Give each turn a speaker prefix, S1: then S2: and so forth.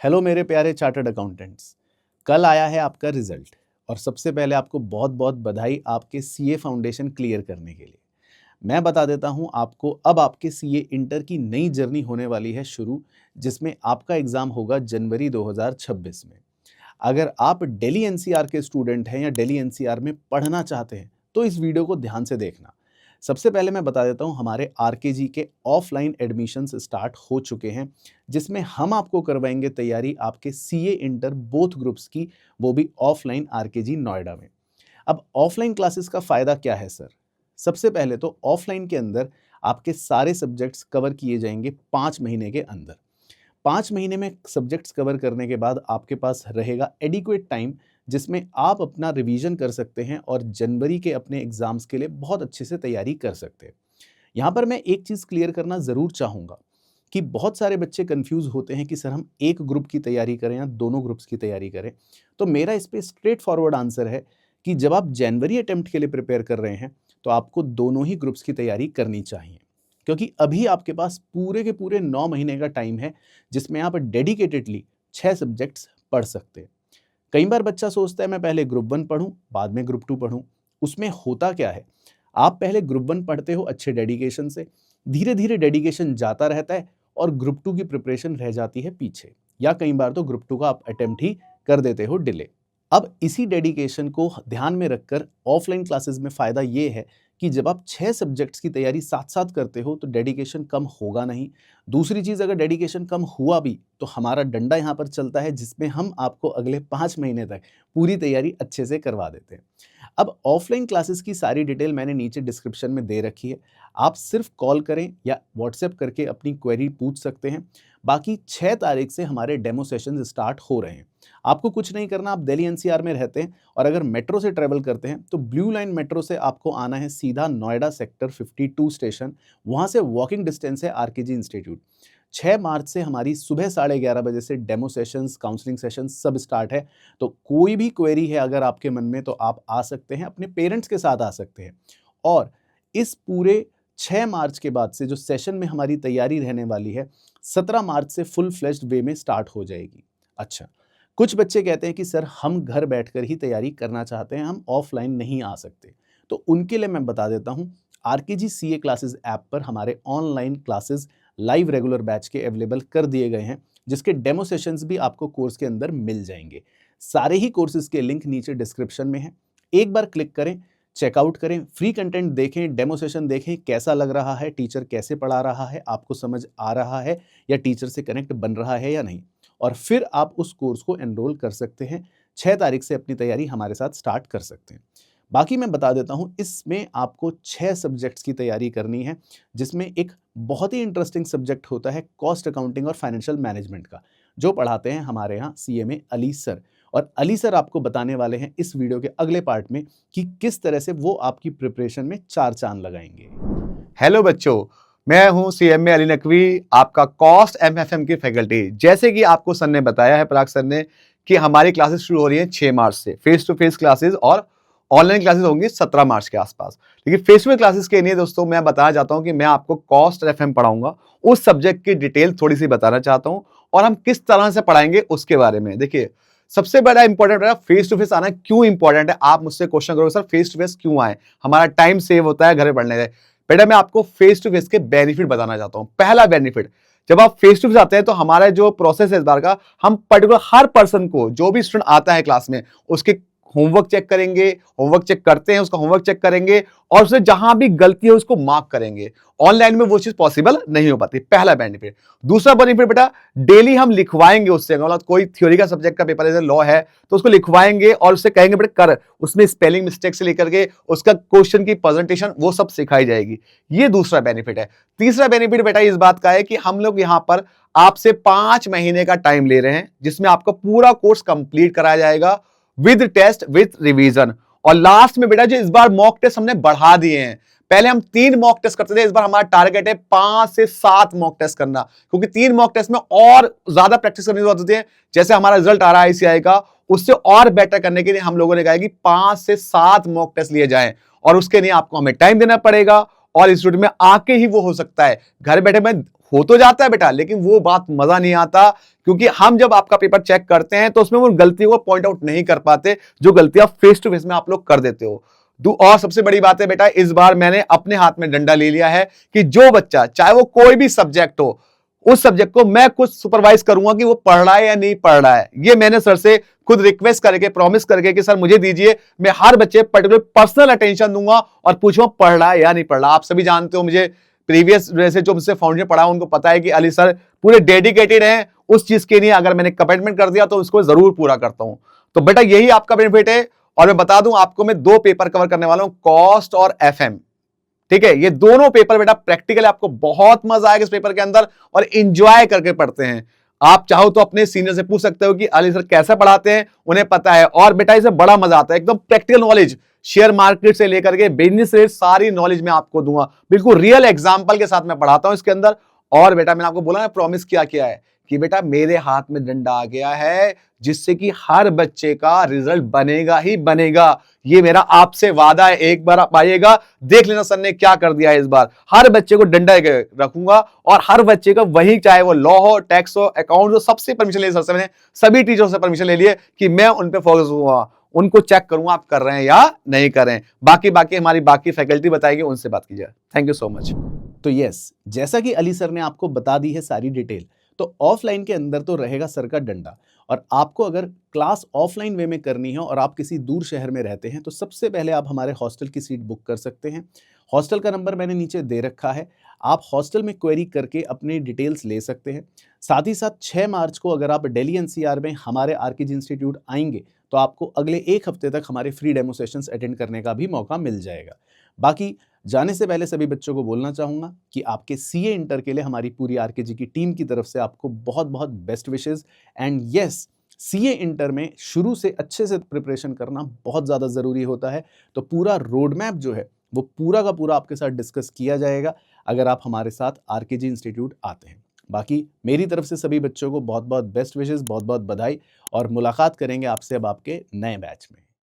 S1: Hello मेरे प्यारे chartered accountants. कल आया है आपका रिजल्ट और सबसे पहले आपको बहुत बहुत बधाई आपके सीए फाउंडेशन क्लियर करने के लिए। मैं बता देता हूं आपको, अब आपके सीए इंटर की नई जर्नी होने वाली है शुरू, जिसमें आपका एग्जाम होगा जनवरी 2026 में। अगर आप दिल्ली एनसीआर के स्टूडेंट हैं या दिल्ली एनसीआर में पढ़ना चाहते हैं तो इस वीडियो को ध्यान से देखना। सबसे पहले मैं बता देता हूं, हमारे आरकेजी के ऑफलाइन एडमिशन्स स्टार्ट हो चुके हैं, जिसमें हम आपको करवाएंगे तैयारी आपके सीए इंटर बोथ ग्रुप्स की, वो भी ऑफलाइन आरकेजी नोएडा में। अब ऑफलाइन क्लासेस का फायदा क्या है सर? सबसे पहले तो ऑफलाइन के अंदर आपके सारे सब्जेक्ट्स कवर किए जाएंगे 5 महीने के अंदर। 5 महीने में सब्जेक्ट्स कवर करने के बाद आपके पास रहेगा एडिक्वेट टाइम, जिसमें आप अपना रिवीजन कर सकते हैं और जनवरी के अपने एग्जाम्स के लिए बहुत अच्छे से तैयारी कर सकते हैं। यहाँ पर मैं एक चीज़ क्लियर करना ज़रूर चाहूँगा कि बहुत सारे बच्चे कंफ्यूज होते हैं कि सर हम एक ग्रुप की तैयारी करें या दोनों ग्रुप्स की तैयारी करें। तो मेरा इस पे स्ट्रेट फॉरवर्ड आंसर है कि जब आप जनवरी अटेम्प्ट के लिए प्रिपेयर कर रहे हैं तो आपको दोनों ही ग्रुप्स की तैयारी करनी चाहिए, क्योंकि अभी आपके पास पूरे के पूरे 9 महीने का टाइम है जिसमें आप डेडिकेटेडली 6 सब्जेक्ट्स पढ़ सकते हैं। कई बार बच्चा सोचता है मैं पहले ग्रुप 1 पढ़ूं बाद में ग्रुप 2 पढ़ूं। उसमें होता क्या है, आप पहले ग्रुप 1 पढ़ते हो अच्छे डेडिकेशन से, धीरे धीरे डेडिकेशन जाता रहता है और ग्रुप 2 की प्रिपरेशन रह जाती है पीछे, या कई बार तो ग्रुप 2 का आप अटेम्प्ट ही कर देते हो डिले। अब इसी डेडिकेशन को ध्यान में रखकर ऑफलाइन क्लासेस में फ़ायदा ये है कि जब आप 6 सब्जेक्ट्स की तैयारी साथ साथ करते हो तो डेडिकेशन कम होगा नहीं। दूसरी चीज़, अगर डेडिकेशन कम हुआ भी तो हमारा डंडा यहाँ पर चलता है, जिसमें हम आपको अगले 5 महीने तक पूरी तैयारी अच्छे से करवा देते हैं। अब ऑफलाइन क्लासेस की सारी डिटेल मैंने नीचे डिस्क्रिप्शन में दे रखी है। आप सिर्फ कॉल करें या व्हाट्सएप करके अपनी क्वेरी पूछ सकते हैं। बाकी 6 तारीख से हमारे डेमो सेशंस स्टार्ट हो रहे हैं। आपको कुछ नहीं करना, आप दिल्ली एनसीआर में रहते हैं और अगर मेट्रो से ट्रैवल करते हैं तो ब्लू लाइन मेट्रो से आपको आना है सीधा नोएडा सेक्टर 52 स्टेशन। वहाँ से वॉकिंग डिस्टेंस है आरकेजी इंस्टीट्यूट। 6 मार्च से हमारी सुबह 11:30 बजे से डेमो सेशंस, काउंसलिंग सेशंस सब स्टार्ट है। तो कोई भी क्वेरी है अगर आपके मन में तो आप आ सकते हैं, अपने पेरेंट्स के साथ आ सकते हैं। और इस पूरे 6 मार्च के बाद से जो सेशन में हमारी तैयारी रहने वाली है, 17 मार्च से फुल फ्लेश्ड वे में स्टार्ट हो जाएगी। अच्छा, कुछ बच्चे कहते हैं कि सर हम घर बैठकर ही तैयारी करना चाहते हैं, हम ऑफलाइन नहीं आ सकते। तो उनके लिए मैं बता देता हूं, आरकेजी सीए क्लासेस ऐप पर हमारे online classes live regular batch के अवेलेबल कर दिए गए हैं, जिसके डेमो सेशंस भी आपको कोर्स के अंदर मिल जाएंगे। सारे ही कोर्सेज के लिंक नीचे डिस्क्रिप्शन में है, एक बार क्लिक करें, चेकआउट करें, फ्री कंटेंट देखें, डेमो सेशन देखें, कैसा लग रहा है, टीचर कैसे पढ़ा रहा है, आपको समझ आ रहा है या टीचर से कनेक्ट बन रहा है या नहीं, और फिर आप उस कोर्स को एनरोल कर सकते हैं। 6 तारीख से अपनी तैयारी हमारे साथ स्टार्ट कर सकते हैं। बाकी मैं बता देता हूं, इसमें आपको 6 सब्जेक्ट्स की तैयारी करनी है, जिसमें एक बहुत ही इंटरेस्टिंग सब्जेक्ट होता है कॉस्ट अकाउंटिंग और फाइनेंशियल मैनेजमेंट का, जो पढ़ाते हैं हमारे यहाँ सीएमए अली सर। और अली सर आपको बताने वाले हैं इस वीडियो के अगले पार्ट में कि किस तरह से वो आपकी प्रिपरेशन में 4 चांद लगाएंगे।
S2: हेलो बच्चों, मैं हूं सीएमए अली नकवी, आपका कॉस्ट एमएफएम की फैकल्टी। जैसे कि आपको सर ने बताया है, पराग सर ने, कि हमारी क्लासेस शुरू हो रही हैं 6 मार्च से, फेस टू फेस क्लासेस, और ऑनलाइन क्लासेस होंगी 17 मार्च के आसपास। लेकिन फेस टू फेस क्लासेस के लिए दोस्तों मैं बताना चाहता हूं कि मैं आपको कॉस्ट एफएम पढ़ाऊंगा। उस सब्जेक्ट की डिटेल थोड़ी सी बताना चाहता हूं और हम किस तरह से पढ़ाएंगे उसके बारे में। देखिए, सबसे बड़ा इंपॉर्टेंट है फेस टू फेस आना क्यों इंपॉर्टेंट है। आप मुझसे क्वेश्चन करोगे सर फेस टू फेस क्यों आए, हमारा टाइम सेव होता है घर में पढ़ने से। बेटा, मैं आपको फेस टू फेस के बेनिफिट बताना चाहता हूं। पहला बेनिफिट, जब आप फेस टू फेस आते हैं तो हमारा जो प्रोसेस है इस बार का, हम पर्टिकुलर हर पर्सन को, जो भी स्टूडेंट आता है क्लास में, उसके होमवर्क चेक करेंगे, होमवर्क चेक करते हैं, उसका होमवर्क चेक करेंगे और उससे जहां भी गलती है उसको मार्क करेंगे। ऑनलाइन में वो चीज पॉसिबल नहीं हो पाती। पहला बेनिफिट। दूसरा बेनिफिट बेटा, डेली हम लिखवाएंगे उससे, मतलब कोई थ्योरी का सब्जेक्ट का पेपर जैसे लॉ है तो उसको लिखवाएंगे और उससे कहेंगे बेटा कर, उसमें स्पेलिंग मिस्टेक से लेकर के उसका क्वेश्चन की प्रेजेंटेशन वो सब सिखाई जाएगी। ये दूसरा बेनिफिट है। तीसरा बेनिफिट बेटा इस बात का है कि हम लोग यहां पर आपसे 5 महीने का टाइम ले रहे हैं, जिसमें आपका पूरा कोर्स कंप्लीट कराया जाएगा विद टेस्ट विद रिवीजन। और लास्ट में बेटा जो इस बार मॉक टेस्ट हमने बढ़ा दिए हैं, पहले हम 3 मॉक टेस्ट करते थे, इस बार हमारा टारगेट है 5 से 7 मॉक टेस्ट करना, क्योंकि 3 मॉक टेस्ट में और ज्यादा प्रैक्टिस करने की जरूरत होती है। जैसे हमारा रिजल्ट आ रहा है आईसीआई का, उससे और बेटर करने के लिए हम लोगों ने कहा कि 5 से 7 मॉक टेस्ट लिए जाएं, और उसके लिए आपको हमें टाइम देना पड़ेगा और इंस्टीट्यूट में आके ही वो हो सकता है। घर बैठे में हो तो जाता है बेटा, लेकिन वो बात मजा नहीं आता, क्योंकि हम जब आपका पेपर चेक करते हैं तो उसमें वो गलतियों को पॉइंट आउट नहीं कर पाते जो गलतियां फेस टू फेस में आप लोग कर देते हो। और सबसे बड़ी बात है बेटा, इस बार मैंने अपने हाथ में डंडा ले लिया है कि जो बच्चा, चाहे वो कोई भी सब्जेक्ट हो, उस सब्जेक्ट को मैं कुछ सुपरवाइज करूंगा कि वो पढ़ रहा है या नहीं पढ़ रहा है। ये मैंने सर से खुद रिक्वेस्ट करके, प्रॉमिस करके कि सर मुझे दीजिए, मैं हर बच्चे पर्टिकुलर पर्सनल अटेंशन दूंगा और पूछूंगा पढ़ रहा है या नहीं पढ़ रहा। आप सभी जानते हो, मुझे प्रीवियस जैसे जो मुझसे फाउंडेशन पढ़ा उनको पता है कि अली सर पूरे डेडिकेटेड हैं उस चीज के लिए। अगर मैंने कमिटमेंट कर दिया तो उसको जरूर पूरा करता हूं। तो बेटा यही आपका बेनिफिट है। और मैं बता दूं आपको, मैं 2 पेपर कवर करने वाला हूं, कॉस्ट और एफएम। ठीक है, ये दोनों पेपर बेटा प्रैक्टिकल, आपको बहुत मजा आएगा इस पेपर के अंदर और एंजॉय करके पढ़ते हैं। आप चाहो तो अपने सीनियर से पूछ सकते हो कि अली सर कैसे पढ़ाते हैं, उन्हें पता है। और बेटा इसे बड़ा मजा आता है, एकदम प्रैक्टिकल नॉलेज, शेयर मार्केट से लेकर के बिजनेस से सारी नॉलेज मैं आपको दूंगा, बिल्कुल रियल एग्जांपल के साथ मैं पढ़ाता हूं इसके अंदर। और बेटा मैंने आपको बोला ना, प्रॉमिस क्या किया है कि बेटा मेरे हाथ में डंडा आ गया है जिससे कि हर बच्चे का रिजल्ट बनेगा ही बनेगा। ये मेरा आपसे वादा है। एक बार आप आइएगा, देख लेना सर ने क्या कर दिया है इस बार। हर बच्चे को डंडा रखूंगा और हर बच्चे का वही, चाहे वो लॉ हो, टैक्स हो, अकाउंट हो, सबसे परमिशन ले सर से मैंने, सभी टीचरों से परमिशन ले लिए कि मैं उन पे फोकस हुआ, उनको चेक करूंगा आप कर रहे हैं या नहीं कर रहे हैं। बाकी हमारी बाकी फैकल्टी बताएगी, उनसे बात कीजिए। Thank you so much.
S1: तो यस, जैसा कि अली सर ने आपको बता दी है सारी डिटेल, तो ऑफलाइन के अंदर तो रहेगा सर का डंडा। और आपको अगर क्लास ऑफलाइन वे में करनी है और आप किसी दूर शहर में रहते हैं, तो सबसे पहले आप हमारे हॉस्टल की सीट बुक कर सकते हैं। हॉस्टल का नंबर मैंने नीचे दे रखा है, आप हॉस्टल में क्वेरी करके अपनी डिटेल्स ले सकते हैं। साथ ही साथ 6 मार्च को अगर आप दिल्ली एनसीआर में हमारे आरकेजी इंस्टीट्यूट आएंगे तो आपको अगले 1 हफ्ते तक हमारे फ्री डेमो सेशंस अटेंड करने का भी मौका मिल जाएगा। बाकी जाने से पहले सभी बच्चों को बोलना चाहूँगा कि आपके सीए इंटर के लिए हमारी पूरी आरकेजी की टीम की तरफ से आपको बहुत बहुत best wishes. And yes, CA inter में शुरू से अच्छे से प्रिपरेशन करना बहुत ज़्यादा ज़रूरी होता है। तो पूरा रोड मैप जो है वो पूरा का पूरा आपके साथ डिस्कस किया जाएगा अगर आप हमारे साथ आरकेजी इंस्टीट्यूट आते हैं। बाकी मेरी तरफ से सभी बच्चों को बहुत बहुत बेस्ट विशेज़, बहुत बहुत बधाई, और मुलाकात करेंगे आपसे अब आपके नए बैच में।